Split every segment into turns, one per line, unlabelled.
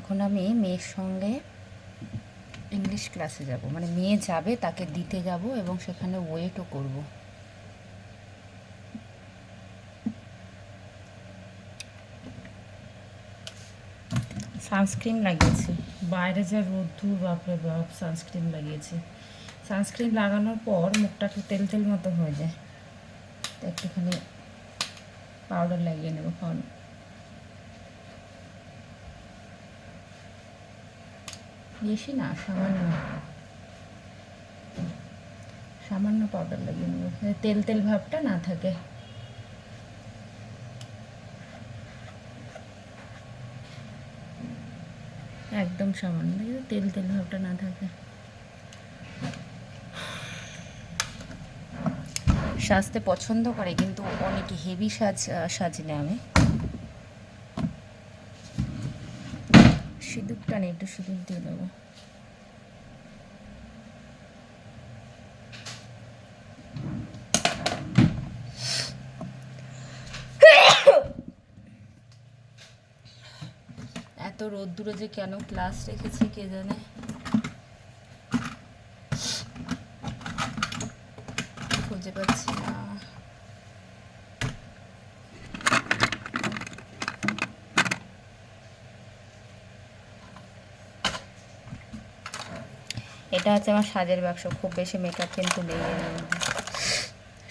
এখন আমি মেয়ের সঙ্গে ইংলিশ ক্লাসে যাব, মানে মেয়ে যাবে তাকে দিতে যাব এবং সেখানে ওয়েটও করব। সানস্ক্রিন লাগিয়েছি, বাইরে যা রোদ্দুর, বাপরে বাপ, সানস্ক্রিন লাগিয়েছি। সানস্ক্রিন লাগানোর পর মুখটা একটু তেল তেল মতো হয়ে যায়, তো একটুখানি পাউডার লাগিয়ে নেব। বেশি না, সামান্য সামান্য পাউডার লাগিয়ে নেব, তেল তেল ভাবটা না থাকে। একদম সামান্য, তেল তেল ভাবটা না থাকে। সাজতে পছন্দ করে কিন্তু অনেকে হেভি সাজি না আমি। সিঁদুরটা নেই, একটু সিঁদুর দিয়ে দেবো। এত রোদ্দুরে যে কেন ক্লাস রেখেছি কে জানে। খুঁজে পাচ্ছি না। এটা হচ্ছে আমার সাজের বাক্স, খুব বেশি মেকআপ কিন্তু নেই এর মধ্যে,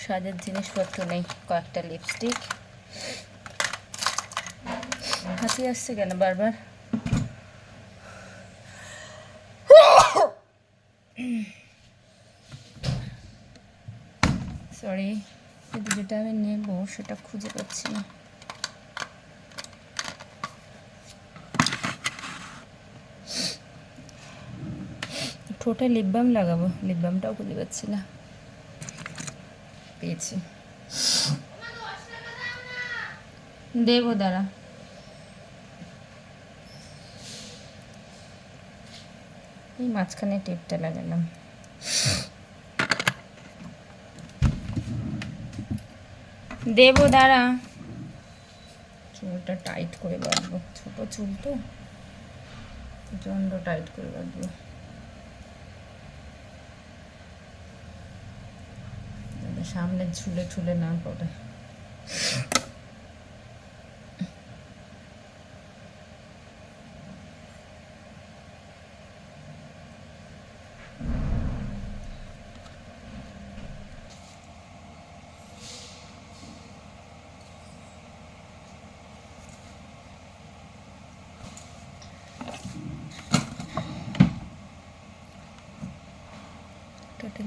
সাজের জিনিসপত্র নেই। কয়েকটা লিপস্টিক। হাসি আসছে কেন বারবার? সরি, কিন্তু যেটা আমি নেব সেটা খুঁজে পাচ্ছি না। ঠোঁটে লিপ বাম লাগাবো, লিপ বামটাও খুঁজে পাচ্ছি না। পেয়েছি, দেবো, দাঁড়া। এই মাঝখানে টেপটা লাগালাম। দেবো, দাঁড়া। চুলটা টাইট করে বাঁধবো, ছোট চুল তো, প্রচণ্ড টাইট করে বাঁধবো, সামনে ঝুলে ঝুলে না পড়ে।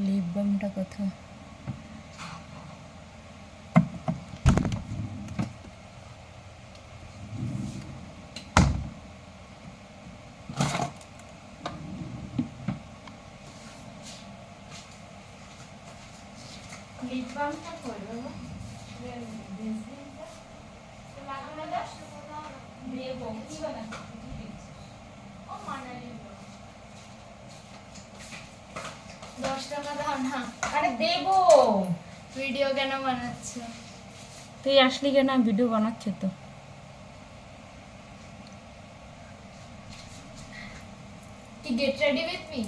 লিপ বামটা কোথায়? লিপ বামটা কই বাবা? দেবো, কি বানাচ্ছি? ও মানালি 10 টাকা দাও না। আরে দেবো। ভিডিও কেন বানাচ্ছ? তুই আসলি কেন? ভিডিও বানাচ্ছি তো। কি get ready with me?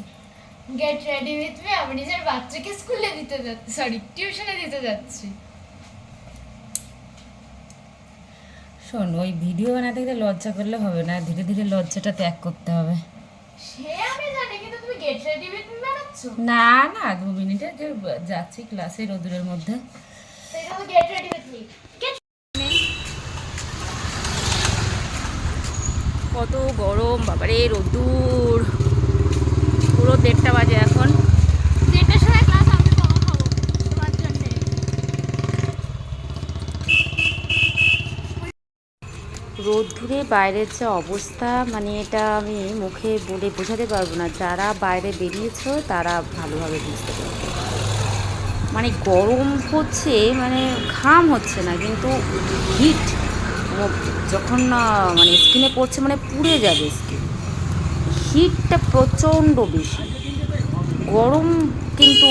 Get ready with me, আমি নিজের বাচ্চাকে স্কুলে দিতে যাচ্ছি, সরি টিউশনে দিতে যাচ্ছি। শোন, ওই ভিডিও বানাতে গেলে লজ্জা করলে হবে না, ধীরে ধীরে লজ্জাটা ত্যাগ করতে হবে। সে আমি জানি, কিন্তু তুমি গেট রেডি উইথ মি বানাচ্ছ? না না, 2 মিনিটে যে যাচ্ছি ক্লাসে রোদুরের মধ্যে। সেটা তো গেট রেডি উইথ মি। কত গরম বাবারে, রোদুর। পুরো 1:30 বাজে এখন। 1:30টার সময় ক্লাস, আমি খাবো তোমার জন্য। রোদ্দুরে বাইরের যে অবস্থা, মানে এটা আমি মুখে বলে বোঝাতে পারবো না। যারা বাইরে বেরিয়েছো তারা ভালোভাবে বুঝতে পারবে। মানে গরম হচ্ছে, মানে ঘাম হচ্ছে না, কিন্তু হিট যখন মানে স্কিনে পড়ছে, মানে পুড়ে যাবে স্কিন। হিটটা প্রচণ্ড বেশি, গরম কিন্তু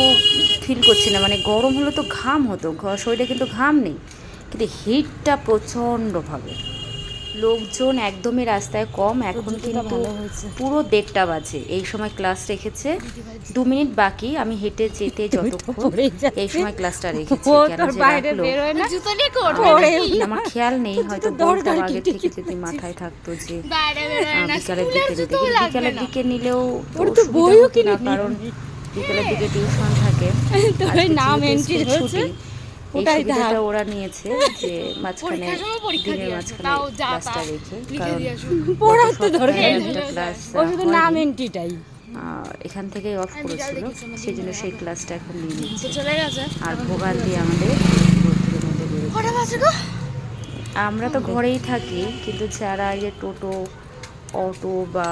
ফিল করছি না। মানে গরম হলে তো ঘাম হতো, শরীরে কিন্তু ঘাম নেই, কিন্তু হিটটা প্রচণ্ডভাবে। লোকজন একদমই রাস্তায় কম। এখন কিন্তু পুরো 1:30 বাজে। এই সময় ক্লাস রেখেছে, 2 মিনিট বাকি। আমি হেঁটে যেতে যতক্ষণ এই সময় ক্লাসটা রেখেছে। কেন যে রাখলো আমার খেয়াল নেই, হয়তো বলতাম আগে থেকে যদি মাথায় থাকতো যে বিকালের দিকে নিলেও সুবিধা হতো না, কারণ বিকালের দিকে টিউশন থাকে। ছুটি, এই সুবিধাটা ওরা নিয়েছে যে মাঝখানে দিনের মাঝখানে ক্লাসটা রেখে, কারণ একটা ক্লাস এখান থেকে অফ করেছিল, সেই জন্য সেই ক্লাসটা এখন নিয়ে নিচ্ছে। আর ভোগান্তি আমাদের রোদ্দুরের মধ্যে বেরোচ্ছে। আমরা তো ঘরেই থাকি, কিন্তু যারা এই যে টোটো, অটো বা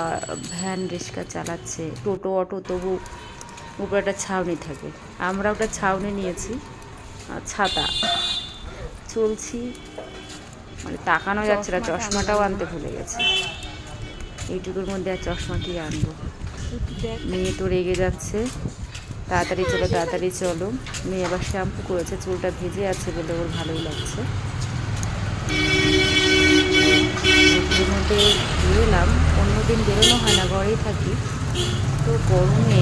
ভ্যান রিক্সা চালাচ্ছে, টোটো অটো তবু উপরে একটা ছাউনি থাকে, আমরা ওটা ছাউনি নিয়েছি, ছাতা চলছি, মানে তাকানো যাচ্ছে না। চশমাটাও আনতে ভুলে গেছি, এইটুকুর মধ্যে আর চশমা কি আনবো। মেয়ে তো রেগে যাচ্ছে, তাড়াতাড়ি চলো তাড়াতাড়ি চলো। মেয়ে আবার শ্যাম্পু করেছে, চুলটা ভেজে আছে বলে ওর ভালোই লাগছে। এর মধ্যে বেরোলাম, অন্যদিন বেরোনো হয় না, ঘরেই থাকি। তো গরমে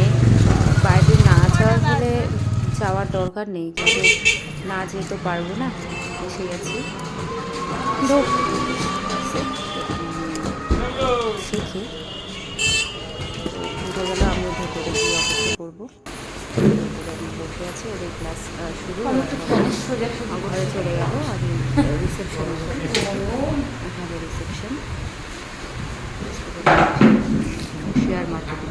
বাইরে না যাওয়ার হলে যাওয়ার দরকার নেই, কিন্তু না যেয়ে তো পারবো না, এসে গেছি। শিখি দুটোবেলা আমি ভেতরে গিয়ে অপেক্ষা করবো। আমি বসে আছি, ওদের ক্লাস শুরু, ঘরে চলে গেল। আমি রিসেপশনে এখানে রিসেপশন শেয়ার মার্কেটিং।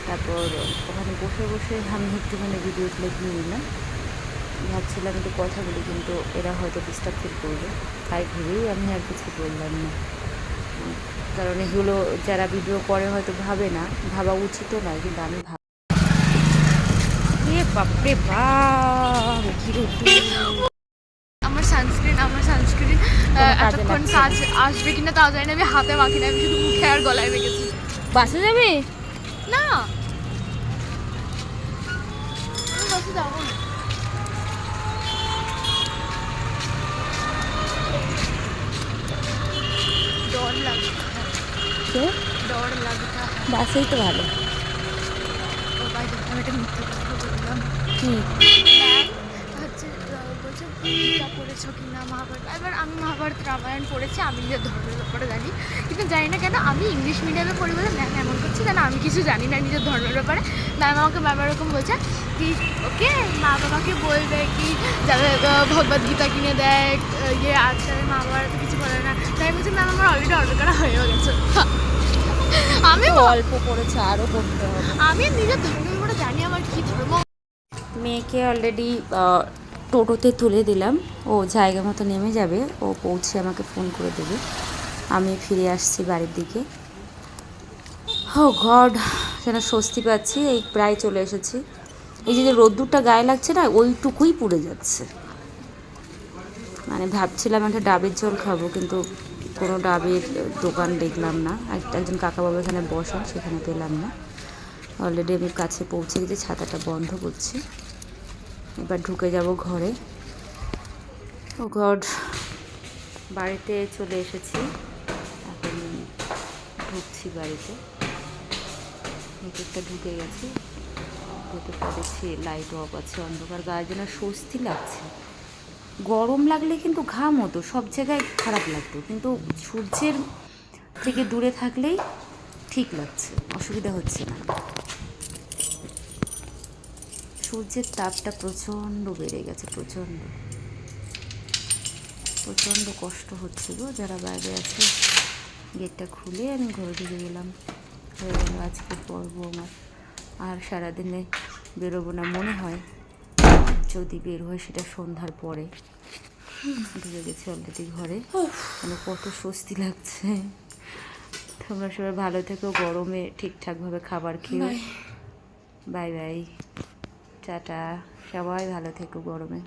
তারপর ওখানে বসে বসে আমি একটুখানি ভিডিও ক্লিপ নিয়ে নিলাম। ভাবছিলাম একটু কথা বলি, কিন্তু এরা হয়তো ডিস্টার্ব ফিল করবে, তাই ভেবেই আমি আর কিছু বললাম না। কারণ এগুলো যারা ভিডিও করে হয়তো ভাবে না, ভাবা উচিতও নয়, কিন্তু আমি ভাব। বাপরে বাপ,
আমার সানস্ক্রিন এতক্ষণ কাজ আসবে কিনা তা জানি না, আমি হাতে মাখি না, আমি শুধু মুখে আর গলায় মেখেছি।
বাসে যাবে
না, বাসে যাবো না। ডর লাগছে, ডর লাগছে।
বাসেই তো ভালো।
আমি একটা মিথ্যে কথা বললাম।
কি
হচ্ছে বলছে গীতা পড়েছো কি না, মহাভারত। এবার আমি মহাভারত রামায়ণ পড়েছি, আমি নিজের ধর্মের ব্যাপারে জানি, কিন্তু জানি না কেন আমি ইংলিশ মিডিয়ামে পড়ি বলে ম্যাম এমন করছি, কেন আমি কিছু জানি না নিজের ধর্মের ব্যাপারে। ম্যাম এরকম বলছে কি ওকে মা বাবাকে বলবে কি যাবে ভগবদ গীতা কিনে দেয়, ইয়ে আজকাল মা বাবার তো কিছু বলে না। তাই বলছি ম্যাম আমার অলরেডি অর্ডার করা হয়েও গেছে। আমি
অল্প করেছে, আরও করতে হবে।
আমি নিজের ধর্মের ব্যাপারে জানি আমার কী ধর্ম।
মেয়েকে অলরেডি টোটোতে তুলে দিলাম, ও জায়গা মতো নেমে যাবে, ও পৌঁছে আমাকে ফোন করে দেবে। আমি ফিরে আসছি বাড়ির দিকে। ও গড, যেন স্বস্তি পাচ্ছি, এই প্রায় চলে এসেছি। এই যে রোদ্দুরটা গায়ে লাগছে না, ওইটুকুই পুড়ে যাচ্ছে। মানে ভাবছিলাম একটা ডাবের জল খাবো, কিন্তু কোনো ডাবের দোকান দেখলাম না। একজন কাকাবাবু এখানে বসান, সেখানে পেলাম না। অলরেডি আমি কাছে পৌঁছে গেছি, ছাতাটা বন্ধ করছি, এবার ঢুকে যাব ঘরে। ও গড, বাড়িতে চলে এসেছি, এখন ঢুকছি বাড়িতে। ভেতরটা ঢুকে গেছি, ভেতরটা দেখছি লাইট অফ আছে, অন্ধকার, গায়ে যেন স্বস্তি লাগছে। গরম লাগলে কিন্তু ঘাম হতো, সব জায়গায় খারাপ লাগতো, কিন্তু সূর্যের থেকে দূরে থাকলেই ঠিক লাগছে, অসুবিধা হচ্ছে না। সূর্যের তাপটা প্রচণ্ড বেড়ে গেছে, প্রচণ্ড কষ্ট হচ্ছে গো। যারা বাইরে আছে, গেটটা খুলে আমি ঘরে ঢুকে গেলাম। হয়ে গেল আজকের পর্ব আমার। আর সারাদিনে বেরোবো না মনে হয়, যদি বের হয় সেটা সন্ধ্যার পরে। ঢুকে গেছি অলরেডি ঘরে, মানে কত স্বস্তি লাগছে। তোমরা সবাই ভালো থেকো, গরমে ঠিকঠাকভাবে খাবার খেও। বাই বাই, টাটা, সবাই ভালো থেকো গরমে।